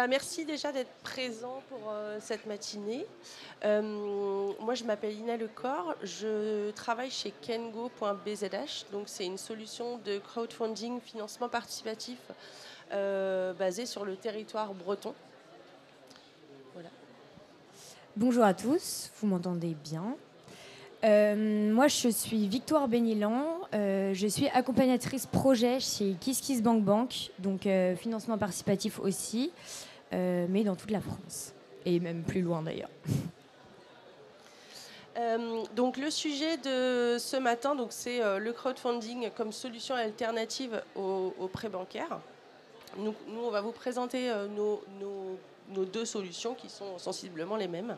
Merci déjà d'être présent pour cette matinée. Moi, je m'appelle Ina Lecor. Je travaille chez Kengo.bzh. Donc, c'est une solution de crowdfunding, financement participatif basée sur le territoire breton. Voilà. Bonjour à tous, vous m'entendez bien. Moi, je suis Victoire Bénilan. Je suis accompagnatrice projet chez KissKissBankBank, donc financement participatif aussi, mais dans toute la France, et même plus loin d'ailleurs. Donc le sujet de ce matin, c'est le crowdfunding comme solution alternative au prêt bancaire. Nous, on va vous présenter nos deux solutions qui sont sensiblement les mêmes.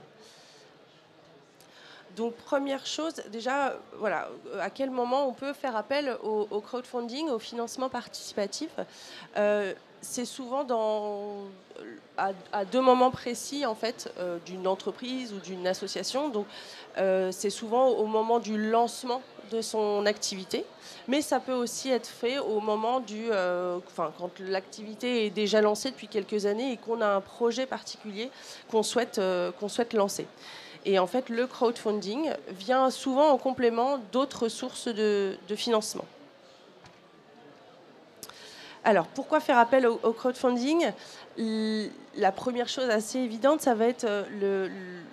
Donc première chose, déjà, voilà, à quel moment on peut faire appel au crowdfunding, au financement participatif. C'est souvent à deux moments précis en fait d'une entreprise ou d'une association. Donc c'est souvent au moment du lancement de son activité, mais ça peut aussi être fait au moment quand l'activité est déjà lancée depuis quelques années et qu'on a un projet particulier qu'on souhaite lancer. Et en fait, le crowdfunding vient souvent en complément d'autres sources de financement. Alors, pourquoi faire appel au crowdfunding ? La première chose assez évidente, ça va être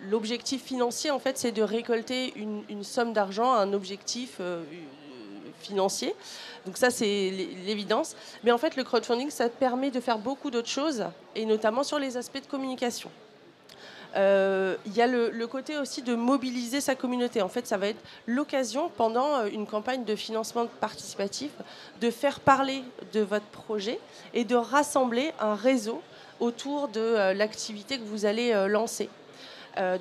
l'objectif financier. En fait, c'est de récolter une somme d'argent, un objectif financier. Donc ça, c'est l'évidence. Mais en fait, le crowdfunding, ça permet de faire beaucoup d'autres choses, et notamment sur les aspects de communication. Il y a le côté aussi de mobiliser sa communauté. En fait, ça va être l'occasion, pendant une campagne de financement participatif, de faire parler de votre projet et de rassembler un réseau autour de l'activité que vous allez lancer.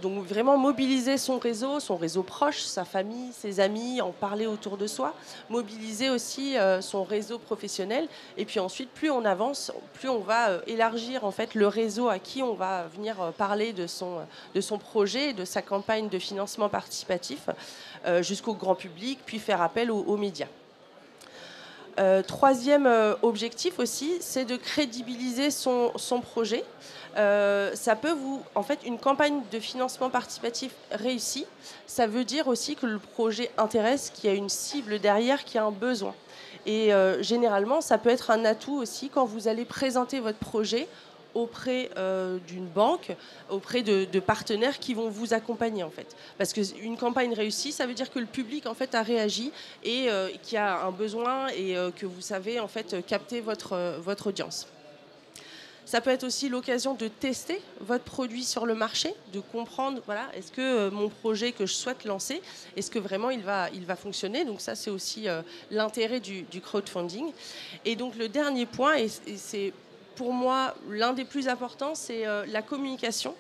Donc vraiment mobiliser son réseau proche, sa famille, ses amis, en parler autour de soi, mobiliser aussi son réseau professionnel. Et puis ensuite, plus on avance, plus on va élargir en fait le réseau à qui on va venir parler de son projet, de sa campagne de financement participatif, jusqu'au grand public, puis faire appel aux médias. Troisième objectif aussi, c'est de crédibiliser son projet. Ça peut en fait, une campagne de financement participatif réussie, ça veut dire aussi que le projet intéresse, qu'il y a une cible derrière, qu'il y a un besoin. Et généralement, ça peut être un atout aussi quand vous allez présenter votre projet auprès d'une banque, auprès de partenaires qui vont vous accompagner en fait. Parce qu'une campagne réussie, ça veut dire que le public en fait a réagi et qu'il y a un besoin et que vous savez en fait capter votre audience. Ça peut être aussi l'occasion de tester votre produit sur le marché, de comprendre, voilà, est-ce que mon projet que je souhaite lancer, est-ce que vraiment il va fonctionner. Donc ça, c'est aussi l'intérêt du crowdfunding. Et donc le dernier point, et c'est pour moi l'un des plus importants, c'est la communication.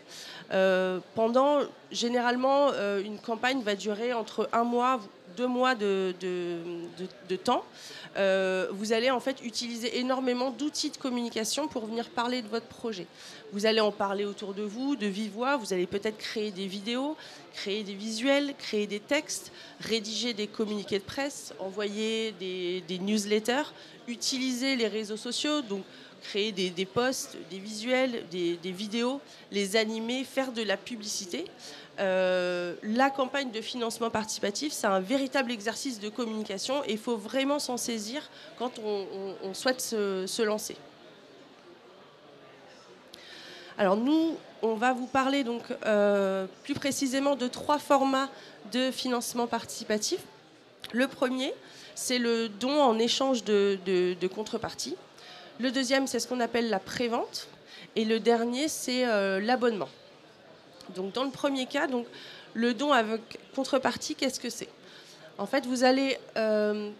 Généralement, une campagne va durer entre 1 mois, 2 mois de temps. Vous allez en fait utiliser énormément d'outils de communication pour venir parler de votre projet. Vous allez en parler autour de vous, de vive voix. Vous allez peut-être créer des vidéos, créer des visuels, créer des textes, rédiger des communiqués de presse, envoyer des newsletters, utiliser les réseaux sociaux, donc créer des posts, des visuels, des vidéos, les animer, faire de la publicité. La campagne de financement participatif, c'est un véritable exercice de communication et il faut vraiment s'en saisir quand on souhaite se lancer. Alors nous, on va vous parler donc plus précisément de 3 formats de financement participatif. Le premier, c'est le don en échange de contrepartie. Le deuxième, c'est ce qu'on appelle la prévente. Et le dernier, c'est l'abonnement. Donc, dans le premier cas, le don avec contrepartie, qu'est-ce que c'est ? En fait, vous allez,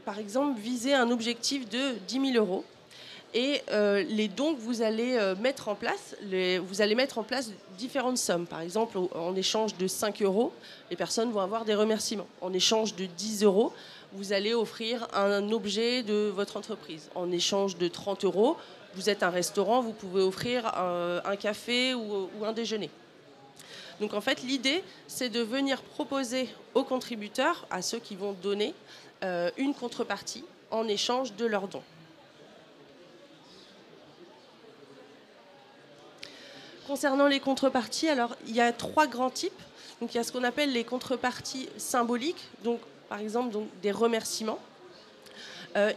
par exemple, viser un objectif de 10 000 euros. Et les dons que vous allez mettre en place, vous allez mettre en place différentes sommes. Par exemple, en échange de 5 euros, les personnes vont avoir des remerciements. En échange de 10 euros, vous allez offrir un objet de votre entreprise. En échange de 30 euros, vous êtes un restaurant, vous pouvez offrir un café ou un déjeuner. Donc en fait, l'idée, c'est de venir proposer aux contributeurs, à ceux qui vont donner, une contrepartie en échange de leurs dons. concernant les contreparties, alors il y a 3 grands types. Donc il y a ce qu'on appelle les contreparties symboliques, donc par exemple donc, des remerciements.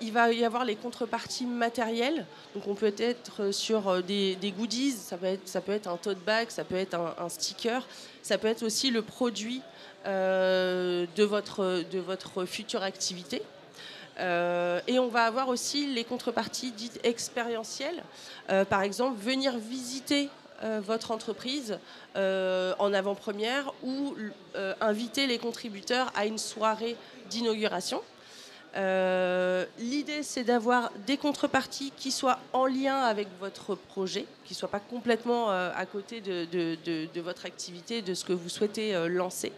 Il va y avoir les contreparties matérielles, donc on peut être sur des goodies, ça peut être un tote bag, ça peut être un sticker, ça peut être aussi le produit de votre future activité. Et on va avoir aussi les contreparties dites expérientielles, par exemple venir visiter votre entreprise en avant-première ou inviter les contributeurs à une soirée d'inauguration. L'idée, c'est d'avoir des contreparties qui soient en lien avec votre projet, qui ne soient pas complètement à côté de votre activité, de ce que vous souhaitez lancer,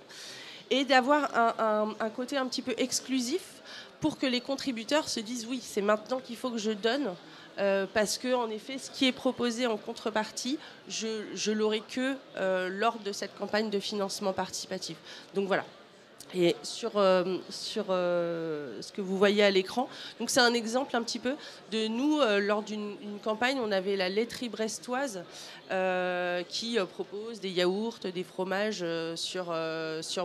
et d'avoir un côté un petit peu exclusif pour que les contributeurs se disent oui, c'est maintenant qu'il faut que je donne, parce que en effet, ce qui est proposé en contrepartie, je l'aurai que lors de cette campagne de financement participatif. Donc voilà. Et sur ce que vous voyez à l'écran, donc c'est un exemple un petit peu de nous, lors d'une campagne, on avait la laiterie brestoise qui propose des yaourts, des fromages sur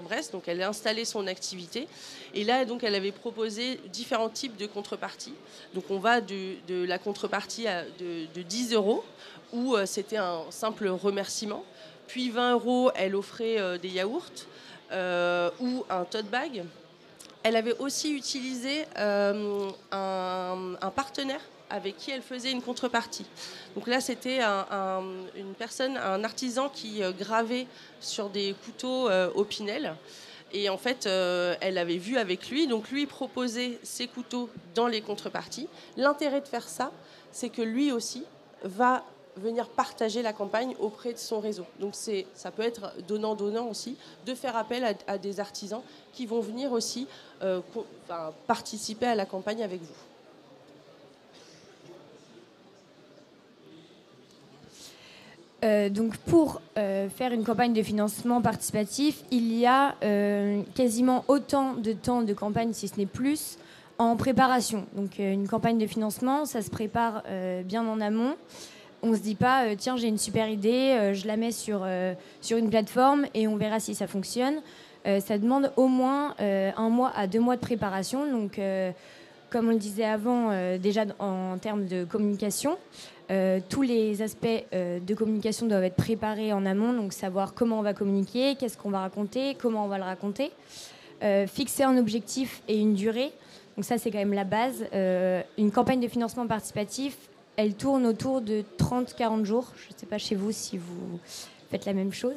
Brest. Donc elle a installé son activité. Et là, donc, elle avait proposé différents types de contreparties. Donc on va de la contrepartie de 10 €, où c'était un simple remerciement. Puis 20 €, elle offrait des yaourts. Ou un tote bag. Elle avait aussi utilisé un partenaire avec qui elle faisait une contrepartie. Donc là, c'était un artisan qui gravait sur des couteaux Opinel. Et en fait, elle avait vu avec lui. Donc lui proposait ses couteaux dans les contreparties. L'intérêt de faire ça, c'est que lui aussi va venir partager la campagne auprès de son réseau. Donc ça peut être donnant-donnant aussi, de faire appel à des artisans qui vont venir aussi participer à la campagne avec vous. Donc pour faire une campagne de financement participatif, il y a quasiment autant de temps de campagne, si ce n'est plus, en préparation. Donc une campagne de financement, ça se prépare bien en amont. On ne se dit pas, tiens, j'ai une super idée, je la mets sur une plateforme et on verra si ça fonctionne. Ça demande au moins 1 mois à 2 mois de préparation. Donc, comme on le disait avant, déjà en termes de communication, tous les aspects de communication doivent être préparés en amont. Donc, savoir comment on va communiquer, qu'est-ce qu'on va raconter, comment on va le raconter. Fixer un objectif et une durée. Donc ça, c'est quand même la base. Une campagne de financement participatif, elle tourne autour de 30-40 jours. Je ne sais pas chez vous si vous faites la même chose.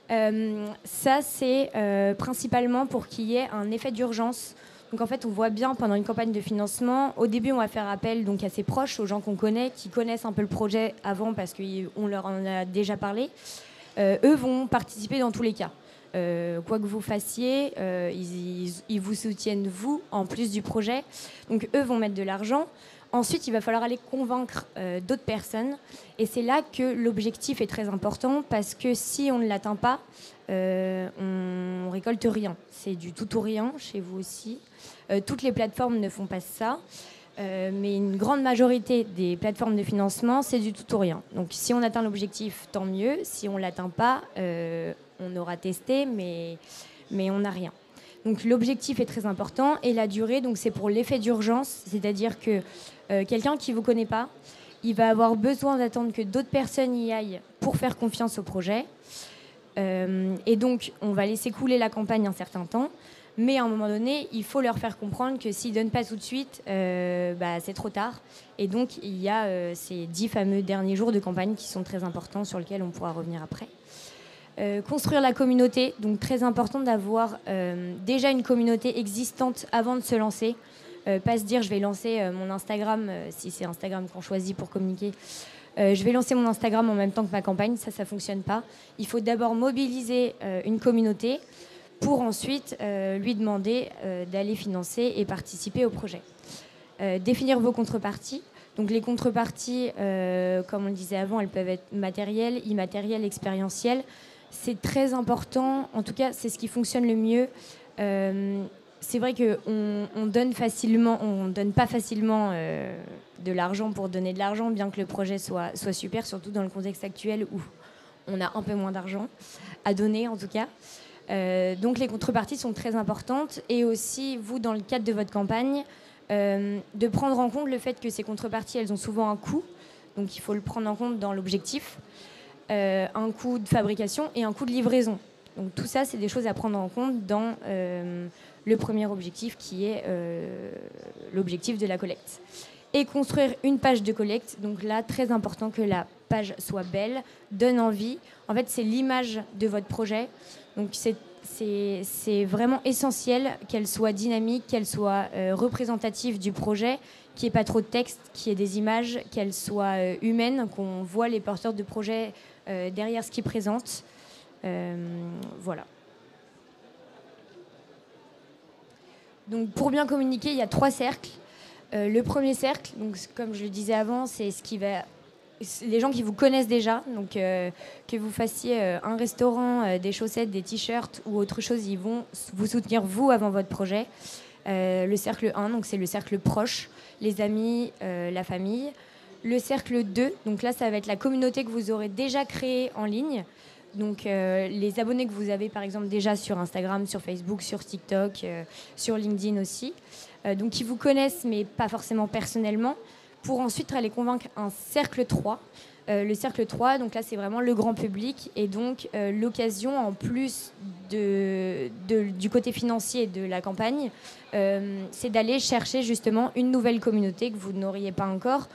Ça, c'est principalement pour qu'il y ait un effet d'urgence. Donc en fait, on voit bien pendant une campagne de financement, au début, on va faire appel donc, à ses proches, aux gens qu'on connaît, qui connaissent un peu le projet avant parce qu'on leur en a déjà parlé. Eux vont participer dans tous les cas. Quoi que vous fassiez, ils vous soutiennent, vous, en plus du projet. Donc eux vont mettre de l'argent. Ensuite, il va falloir aller convaincre d'autres personnes. Et c'est là que l'objectif est très important parce que si on ne l'atteint pas, on récolte rien. C'est du tout ou rien chez vous aussi. Toutes les plateformes ne font pas ça. Mais une grande majorité des plateformes de financement, c'est du tout ou rien. Donc si on atteint l'objectif, tant mieux. Si on ne l'atteint pas, on aura testé, mais on n'a rien. Donc l'objectif est très important. Et la durée, donc, c'est pour l'effet d'urgence. C'est-à-dire que quelqu'un qui ne vous connaît pas, il va avoir besoin d'attendre que d'autres personnes y aillent pour faire confiance au projet. Et donc, on va laisser couler la campagne un certain temps. Mais à un moment donné, il faut leur faire comprendre que s'ils ne donnent pas tout de suite, c'est trop tard. Et donc, il y a ces 10 fameux derniers jours de campagne qui sont très importants, sur lesquels on pourra revenir après. Construire la communauté, donc très important d'avoir déjà une communauté existante avant de se lancer. Pas se dire, je vais lancer mon Instagram, si c'est Instagram qu'on choisit pour communiquer. Je vais lancer mon Instagram en même temps que ma campagne, ça ne fonctionne pas. Il faut d'abord mobiliser une communauté pour ensuite lui demander d'aller financer et participer au projet. Définir vos contreparties. Donc les contreparties, comme on le disait avant, elles peuvent être matérielles, immatérielles, expérientielles. C'est très important, en tout cas c'est ce qui fonctionne le mieux. C'est vrai qu'on donne facilement, on donne pas facilement de l'argent pour donner de l'argent, bien que le projet soit super, surtout dans le contexte actuel où on a un peu moins d'argent à donner en tout cas. Donc les contreparties sont très importantes et aussi vous dans le cadre de votre campagne de prendre en compte le fait que ces contreparties elles ont souvent un coût, donc il faut le prendre en compte dans l'objectif, un coût de fabrication et un coût de livraison. Donc tout ça c'est des choses à prendre en compte dans le premier objectif qui est l'objectif de la collecte. Et construire une page de collecte, donc là très important que la page soit belle, donne envie. En fait c'est l'image de votre projet. Donc c'est vraiment essentiel qu'elle soit dynamique, qu'elle soit représentative du projet, qu'il n'y ait pas trop de texte, qu'il y ait des images, qu'elle soit humaine, qu'on voit les porteurs de projet derrière ce qu'ils présentent. Voilà. Donc pour bien communiquer, il y a 3 cercles. Le premier cercle, donc, comme je le disais avant, c'est les gens qui vous connaissent déjà, donc que vous fassiez un restaurant, des chaussettes, des t-shirts ou autre chose, ils vont vous soutenir vous avant votre projet. Le cercle 1, donc c'est le cercle proche, les amis, la famille. Le cercle 2, donc là ça va être la communauté que vous aurez déjà créée en ligne. Donc les abonnés que vous avez par exemple déjà sur Instagram, sur Facebook, sur TikTok, sur LinkedIn aussi. Donc qui vous connaissent mais pas forcément personnellement, pour ensuite aller convaincre un cercle 3. Le cercle 3, donc là c'est vraiment le grand public et donc l'occasion en plus du côté financier de la campagne, c'est d'aller chercher justement une nouvelle communauté que vous n'auriez pas encore.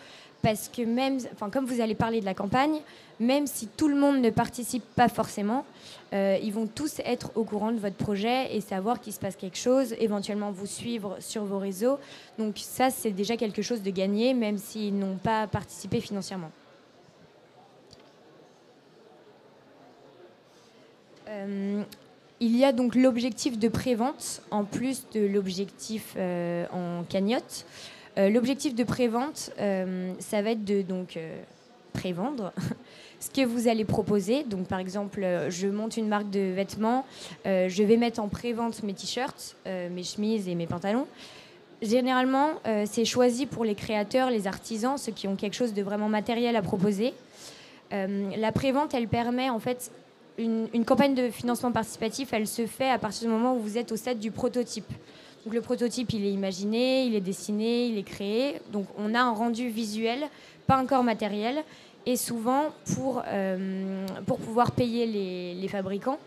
Parce que même, comme vous allez parler de la campagne, même si tout le monde ne participe pas forcément, ils vont tous être au courant de votre projet et savoir qu'il se passe quelque chose, éventuellement vous suivre sur vos réseaux. Donc ça, c'est déjà quelque chose de gagné, même s'ils n'ont pas participé financièrement. Il y a donc l'objectif de prévente, en plus de l'objectif en cagnotte. L'objectif de prévente, ça va être de prévendre ce que vous allez proposer. Donc, par exemple, je monte une marque de vêtements, je vais mettre en prévente mes t-shirts, mes chemises et mes pantalons. Généralement, c'est choisi pour les créateurs, les artisans, ceux qui ont quelque chose de vraiment matériel à proposer. La prévente, elle permet en fait une campagne de financement participatif, elle se fait à partir du moment où vous êtes au stade du prototype. Donc le prototype, il est imaginé, il est dessiné, il est créé. Donc on a un rendu visuel, pas encore matériel. Et souvent, pour pouvoir payer les fabricants,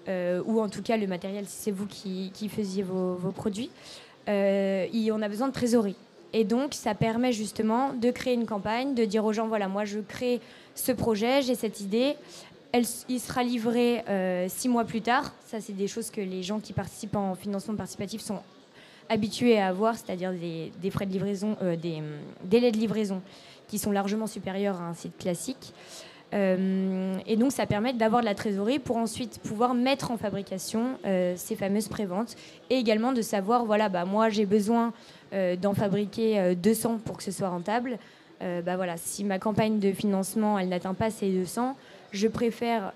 ou en tout cas le matériel, si c'est vous qui faisiez vos produits, on a besoin de trésorerie. Et donc ça permet justement de créer une campagne, de dire aux gens, voilà, moi je crée ce projet, j'ai cette idée. Il sera livré 6 mois plus tard. Ça, c'est des choses que les gens qui participent en financement participatif sont habitués à avoir, c'est-à-dire des frais de livraison, des délais de livraison qui sont largement supérieurs à un site classique. Et donc, ça permet d'avoir de la trésorerie pour ensuite pouvoir mettre en fabrication ces fameuses préventes et également de savoir, voilà, moi, j'ai besoin d'en fabriquer 200 pour que ce soit rentable. Voilà, si ma campagne de financement, elle n'atteint pas ces 200, je préfère,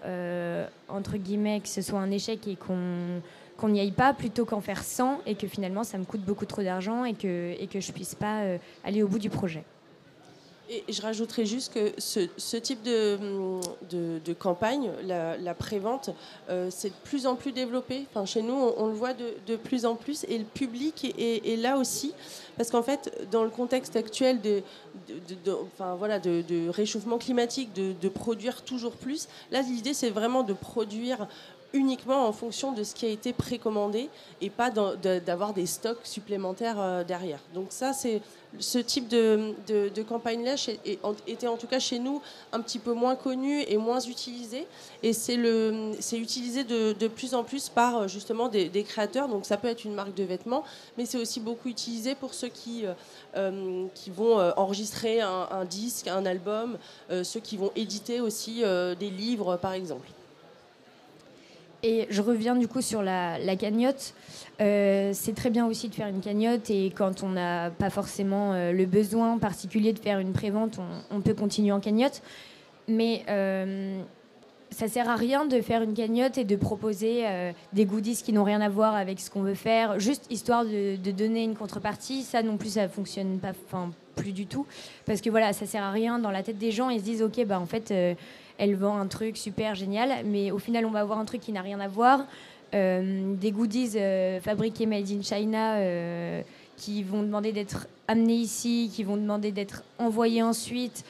entre guillemets, que ce soit un échec et qu'on n'y aille pas plutôt qu'en faire 100 et que finalement ça me coûte beaucoup trop d'argent et que je ne puisse pas aller au bout du projet. Et je rajouterais juste que ce type de campagne, la prévente, c'est de plus en plus développé. Enfin, chez nous, on le voit de plus en plus et le public est là aussi. Parce qu'en fait, dans le contexte actuel de réchauffement climatique, de produire toujours plus, là, l'idée, c'est vraiment de produire uniquement en fonction de ce qui a été précommandé et pas d'avoir des stocks supplémentaires derrière. Donc ça, c'est ce type de campagne-là était en tout cas chez nous un petit peu moins connu et moins utilisé. Et c'est utilisé de plus en plus par justement des créateurs. Donc ça peut être une marque de vêtements, mais c'est aussi beaucoup utilisé pour ceux qui vont enregistrer un disque, un album, ceux qui vont éditer aussi des livres, par exemple. Et je reviens du coup sur la cagnotte. C'est très bien aussi de faire une cagnotte et quand on n'a pas forcément le besoin particulier de faire une prévente, on peut continuer en cagnotte. Mais ça sert à rien de faire une cagnotte et de proposer des goodies qui n'ont rien à voir avec ce qu'on veut faire, juste histoire de donner une contrepartie. Ça non plus, ça fonctionne pas, plus du tout, parce que voilà, ça sert à rien. Dans la tête des gens, ils se disent ok, en fait, elle vend un truc super génial, mais au final, on va avoir un truc qui n'a rien à voir. Des goodies fabriqués made in China qui vont demander d'être amenés ici, qui vont demander d'être envoyés ensuite,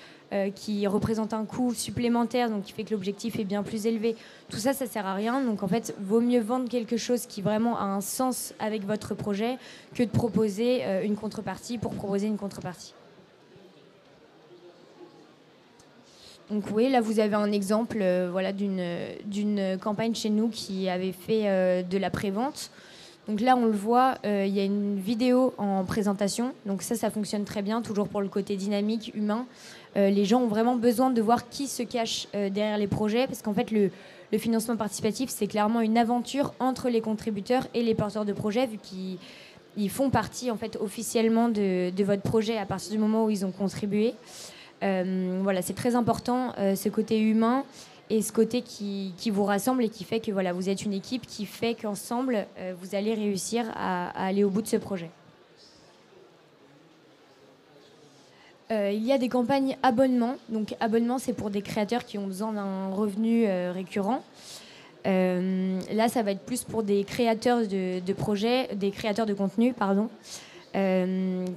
qui représentent un coût supplémentaire, donc qui fait que l'objectif est bien plus élevé. Tout ça, ça sert à rien. Donc en fait, vaut mieux vendre quelque chose qui vraiment a un sens avec votre projet que de proposer une contrepartie pour proposer une contrepartie. Donc oui, là vous avez un exemple voilà, d'une campagne chez nous qui avait fait de la prévente. Donc là on le voit, il y a une vidéo en présentation. Donc ça fonctionne très bien, toujours pour le côté dynamique, humain. Les gens ont vraiment besoin de voir qui se cache derrière les projets, parce qu'en fait le financement participatif c'est clairement une aventure entre les contributeurs et les porteurs de projets, vu qu'ils font partie en fait officiellement de votre projet à partir du moment où ils ont contribué. Voilà, c'est très important, ce côté humain et ce côté qui vous rassemble et qui fait que voilà, vous êtes une équipe qui fait qu'ensemble, vous allez réussir à aller au bout de ce projet. Il y a des campagnes abonnement. Donc abonnement, c'est pour des créateurs qui ont besoin d'un revenu récurrent. Là, ça va être plus pour des créateurs de projets, des créateurs de contenu, pardon.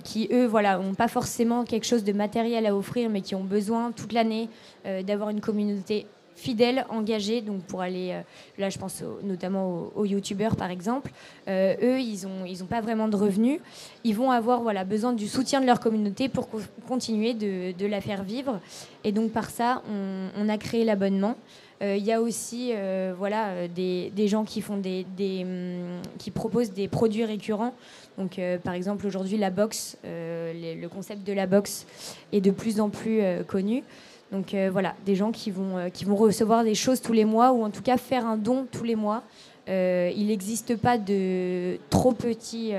Qui, eux, voilà, n'ont pas forcément quelque chose de matériel à offrir, mais qui ont besoin toute l'année d'avoir une communauté fidèle, engagée. Donc pour aller, là je pense notamment aux youtubeurs par exemple, eux, ils ont pas vraiment de revenus. Ils vont avoir voilà, besoin du soutien de leur communauté pour continuer de la faire vivre. Et donc par ça, on a créé l'abonnement. Il y a aussi voilà, des gens qui font qui proposent des produits récurrents. Donc, par exemple, aujourd'hui, la box, le concept de la box est de plus en plus connu. Donc, voilà, des gens qui vont recevoir des choses tous les mois ou en tout cas faire un don tous les mois. Il n'existe pas de trop petits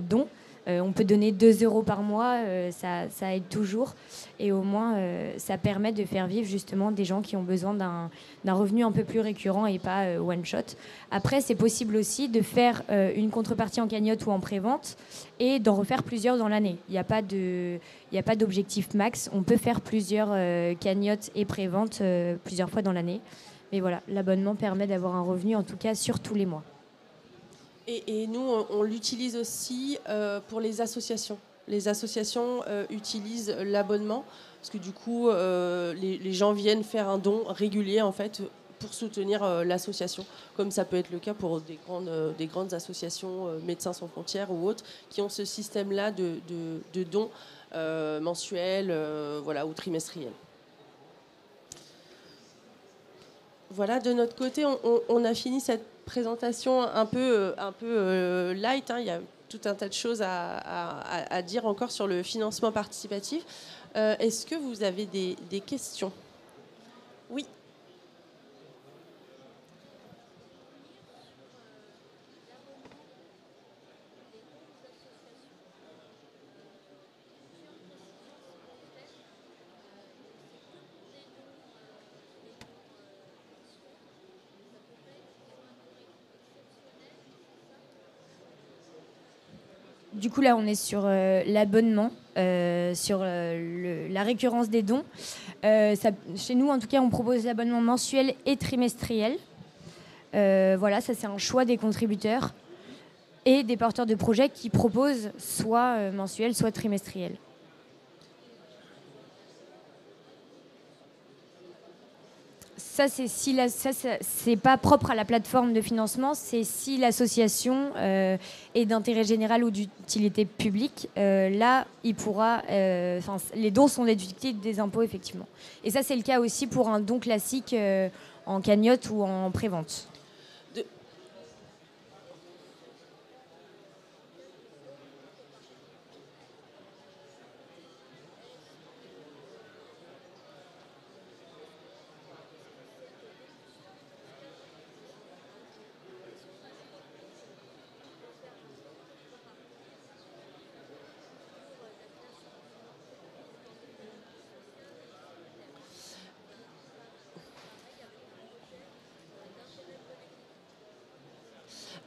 dons. On peut donner 2 € par mois, ça aide toujours. Et au moins, ça permet de faire vivre justement des gens qui ont besoin d'un revenu un peu plus récurrent et pas one shot. Après, c'est possible aussi de faire une contrepartie en cagnotte ou en prévente et d'en refaire plusieurs dans l'année. Il n'y a pas d'objectif max. On peut faire plusieurs cagnottes et préventes plusieurs fois dans l'année. Mais voilà, l'abonnement permet d'avoir un revenu en tout cas sur tous les mois. Et nous, on l'utilise aussi pour les associations. Les associations utilisent l'abonnement parce que du coup, les gens viennent faire un don régulier en fait pour soutenir l'association, comme ça peut être le cas pour des grandes associations, Médecins sans frontières ou autres, qui ont ce système-là de dons mensuels voilà, ou trimestriels. Voilà, de notre côté, on a fini cette présentation un peu light. Hein. Il y a tout un tas de choses à dire encore sur le financement participatif. Est-ce que vous avez des questions? Oui. Du coup, là, on est sur l'abonnement, sur la récurrence des dons. Chez nous, en tout cas, on propose l'abonnement mensuel et trimestriel. Voilà, ça, c'est un choix des contributeurs et des porteurs de projets qui proposent soit mensuel, soit trimestriel. Ça, c'est pas propre à la plateforme de financement. C'est si l'association est d'intérêt général ou d'utilité publique. Là, il pourra. Les dons sont déductibles des impôts, effectivement. Et ça, c'est le cas aussi pour un don classique en cagnotte ou en prévente.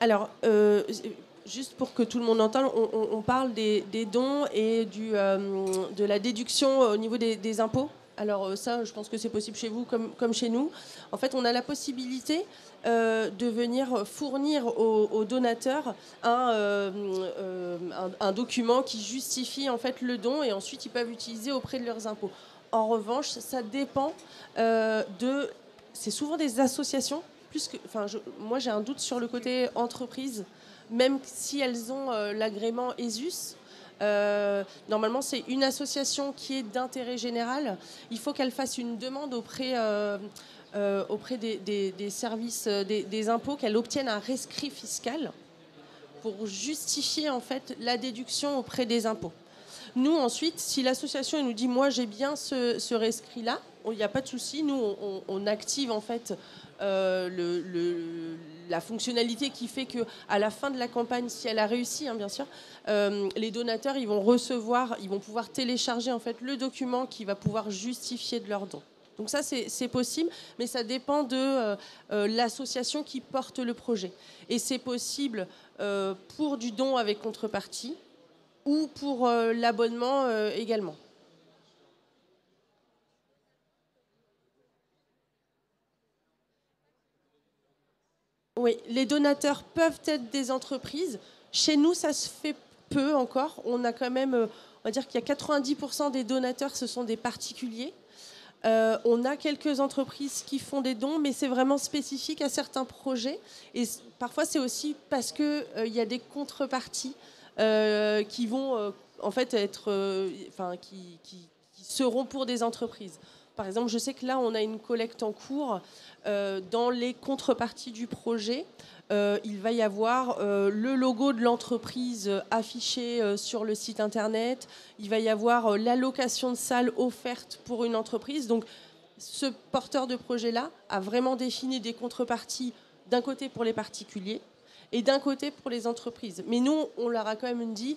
Alors, juste pour que tout le monde entende, on parle des dons et de la déduction au niveau des impôts. Alors ça, je pense que c'est possible chez vous comme chez nous. En fait, on a la possibilité de venir fournir aux donateurs un document qui justifie en fait le don et ensuite ils peuvent l'utiliser auprès de leurs impôts. En revanche, ça dépend de... C'est souvent des associations. Moi, j'ai un doute sur le côté entreprise, même si elles ont l'agrément ESUS. Normalement, c'est une association qui est d'intérêt général. Il faut qu'elle fasse une demande auprès des services des impôts, qu'elle obtienne un rescrit fiscal pour justifier en fait la déduction auprès des impôts. Nous, ensuite, si l'association nous dit « moi, j'ai bien ce rescrit-là », il n'y a pas de souci. Nous, on active en fait la fonctionnalité qui fait qu'à la fin de la campagne, si elle a réussi, hein, bien sûr, les donateurs ils vont pouvoir télécharger en fait le document qui va pouvoir justifier de leur don. Donc ça, c'est possible, mais ça dépend de l'association qui porte le projet. Et c'est possible pour du don avec contrepartie ou pour l'abonnement également. Oui, les donateurs peuvent être des entreprises. Chez nous, ça se fait peu encore. On a quand même, on va dire qu'il y a 90% des donateurs, ce sont des particuliers. On a quelques entreprises qui font des dons, mais c'est vraiment spécifique à certains projets. Et parfois, c'est aussi parce qu'il y a des contreparties qui vont en fait être, qui seront pour des entreprises. Par exemple, je sais que là, on a une collecte en cours. Dans les contreparties du projet, il va y avoir le logo de l'entreprise affiché sur le site internet. Il va y avoir l'allocation de salles offerte pour une entreprise. Donc, ce porteur de projet-là a vraiment défini des contreparties d'un côté pour les particuliers et d'un côté pour les entreprises. Mais nous, on leur a quand même dit,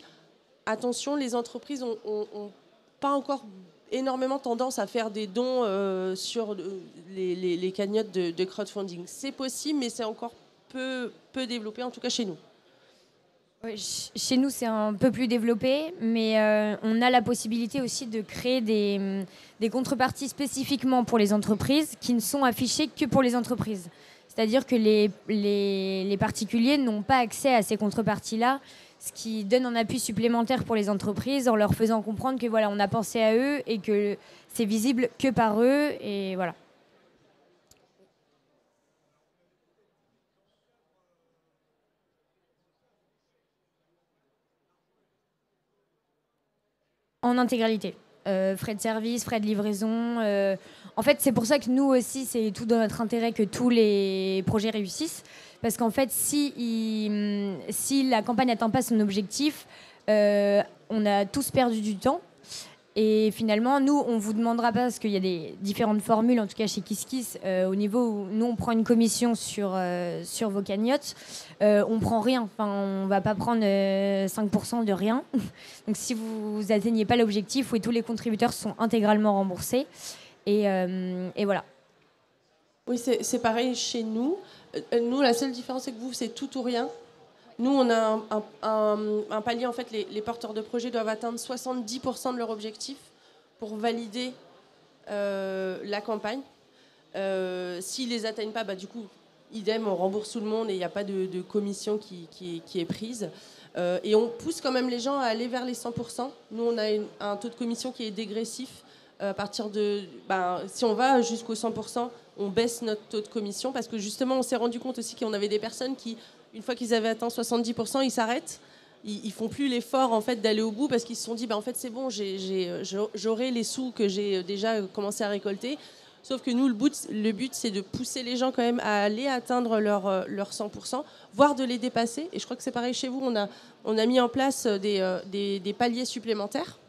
attention, les entreprises n'ont pas encore énormément tendance à faire des dons sur les cagnottes de crowdfunding. C'est possible, mais c'est encore peu développé, en tout cas chez nous. Oui, chez nous, c'est un peu plus développé, mais on a la possibilité aussi de créer des contreparties spécifiquement pour les entreprises qui ne sont affichées que pour les entreprises. C'est-à-dire que les particuliers n'ont pas accès à ces contreparties-là, ce qui donne un appui supplémentaire pour les entreprises en leur faisant comprendre que voilà, on a pensé à eux et que c'est visible que par eux. Et voilà. En intégralité. Frais de service, frais de livraison. En fait, c'est pour ça que nous aussi, c'est tout dans notre intérêt que tous les projets réussissent. Parce qu'en fait, si la campagne n'atteint pas son objectif, on a tous perdu du temps. Et finalement, nous, on ne vous demandera pas, parce qu'il y a des différentes formules, en tout cas chez KissKiss, au niveau où nous, on prend une commission sur vos cagnottes, on ne prend rien. Enfin, on ne va pas prendre 5% de rien. Donc, si vous n'atteignez pas l'objectif, oui, tous les contributeurs sont intégralement remboursés. Et voilà. Oui, c'est pareil chez nous. Nous, la seule différence, c'est que vous, c'est tout ou rien. Nous, on a un palier, en fait, les porteurs de projets doivent atteindre 70% de leur objectif pour valider la campagne. S'ils ne les atteignent pas, du coup, idem, on rembourse tout le monde et il n'y a pas de commission qui est prise. Et on pousse quand même les gens à aller vers les 100%. Nous, on a un taux de commission qui est dégressif. À partir de, si on va jusqu'au 100%, on baisse notre taux de commission parce que justement, on s'est rendu compte aussi qu'on avait des personnes qui, une fois qu'ils avaient atteint 70%, ils s'arrêtent. Ils font plus l'effort en fait d'aller au bout parce qu'ils se sont dit, en fait, c'est bon, j'aurai les sous que j'ai déjà commencé à récolter. Sauf que nous, le but, c'est de pousser les gens quand même à aller atteindre leur 100%, voire de les dépasser. Et je crois que c'est pareil chez vous. On a mis en place des paliers supplémentaires.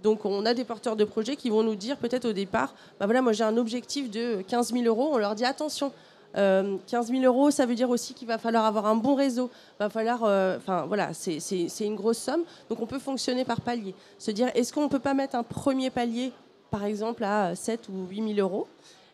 Donc, on a des porteurs de projets qui vont nous dire peut-être au départ, voilà, moi j'ai un objectif de 15 000 euros. On leur dit attention, 15 000 euros, ça veut dire aussi qu'il va falloir avoir un bon réseau. Il va falloir, voilà, c'est une grosse somme. Donc, on peut fonctionner par palier. Se dire, est-ce qu'on ne peut pas mettre un premier palier, par exemple, à 7 ou 8 000 euros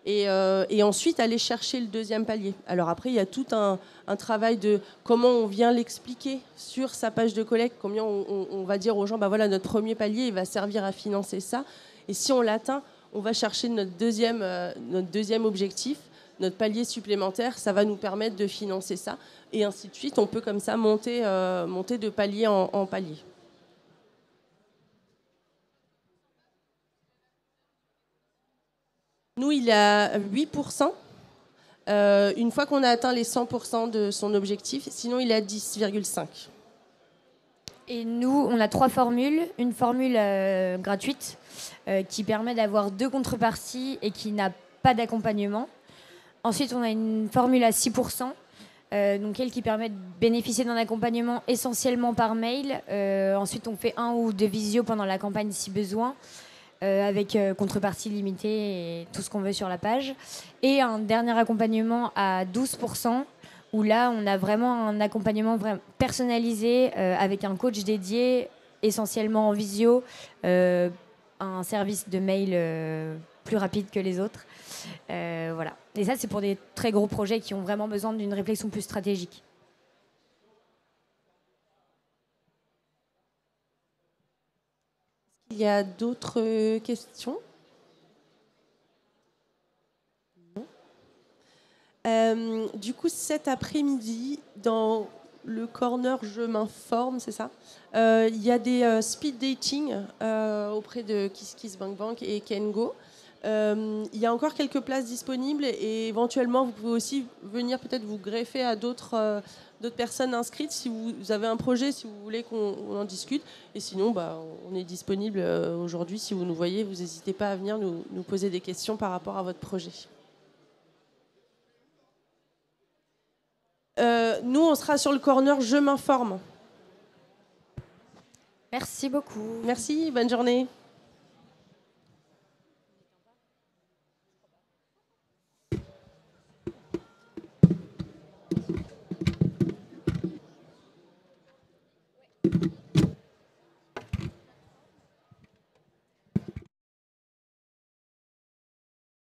et ensuite aller chercher le deuxième palier. Alors après, il y a tout un travail de comment on vient l'expliquer sur sa page de collecte, combien on va dire aux gens, voilà, notre premier palier, il va servir à financer ça. Et si on l'atteint, on va chercher notre deuxième objectif, notre palier supplémentaire, ça va nous permettre de financer ça. Et ainsi de suite, on peut comme ça monter de palier en palier. Nous, il est à 8%. Une fois qu'on a atteint les 100% de son objectif, sinon il est à 10,5%. Et nous, on a 3 formules. Une formule gratuite qui permet d'avoir 2 contreparties et qui n'a pas d'accompagnement. Ensuite, on a une formule à 6%, donc elle qui permet de bénéficier d'un accompagnement essentiellement par mail. Ensuite, on fait 1 ou 2 visios pendant la campagne si besoin. Avec contrepartie limitée et tout ce qu'on veut sur la page. Et un dernier accompagnement à 12%, où là, on a vraiment un accompagnement personnalisé avec un coach dédié, essentiellement en visio, un service de mail plus rapide que les autres. Voilà. Et ça, c'est pour des très gros projets qui ont vraiment besoin d'une réflexion plus stratégique. Il y a d'autres questions? Non. Du coup, cet après-midi, dans le corner Je m'informe, c'est ça, il y a des speed dating auprès de KissKissBankBank et Kengo. Il y a encore quelques places disponibles et éventuellement, vous pouvez aussi venir peut-être vous greffer à d'autres personnes inscrites si vous avez un projet, si vous voulez qu'on en discute. Et sinon, on est disponible aujourd'hui. Si vous nous voyez, vous n'hésitez pas à venir nous poser des questions par rapport à votre projet. Nous, on sera sur le corner Je m'informe. Merci beaucoup. Merci, bonne journée.